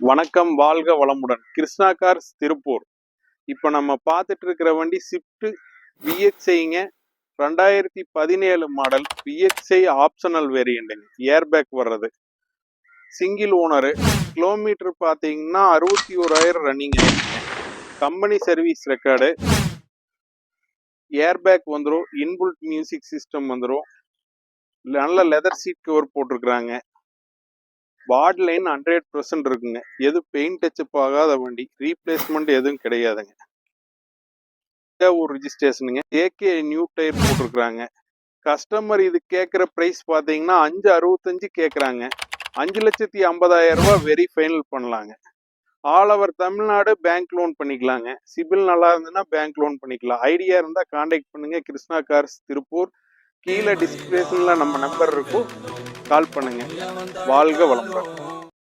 வணக்கம், வாழ்க வளமுடன். கிருஷ்ணா கார்ஸ் திருப்பூர். இப்போ நம்ம பார்த்துட்டு இருக்கிற வண்டி ஸ்விஃப்ட் விஎக்ஸ்ஐங்க. 2017 மாடல் விஎக்ஸ்ஐ ஆப்ஷனல் வேரியண்ட்டுங்க. ஏர் பேக் வர்றது, சிங்கிள் ஓனரு. கிலோமீட்டர் பார்த்தீங்கன்னா 61,000 ரன்னிங் ஆகிடுங்க. Company service record. Air bag வந்துடும், இன்புல்ட் மியூசிக் சிஸ்டம் வந்துடும், நல்ல லெதர் சீட் கவர் போட்டிருக்கிறாங்க. பாடி லைன் 100% இருக்குங்க. எது பெயிண்ட் டச்சப் ஆகாத வண்டி, ரீப்ளேஸ்மெண்ட் எதுவும் கிடையாதுங்க. ஒரு ரிஜிஸ்ட்ரேஷனுங்க. ஏகே நியூ டயர் போட்டிருக்கிறாங்க. கஸ்டமர் இது கேட்குற ப்ரைஸ் பார்த்தீங்கன்னா 5,65 கேட்குறாங்க. 5,50,000 ரூபா வெரி ஃபைனல் பண்ணலாங்க. All over Tamil Nadu bank loan பண்ணிக்கலாங்க. சிபில் நல்லா இருந்ததுன்னா பேங்க் லோன் பண்ணிக்கலாம். ஐடியா இருந்தால் கான்டாக்ட் பண்ணுங்க. கிருஷ்ணா கார்ஸ் திருப்பூர். கீழே டிஸ்கிரிப்ஷனில் நம்ம நம்பர் இருக்கும், கால் பண்ணுங்க. வாழ்க வளமுடன்.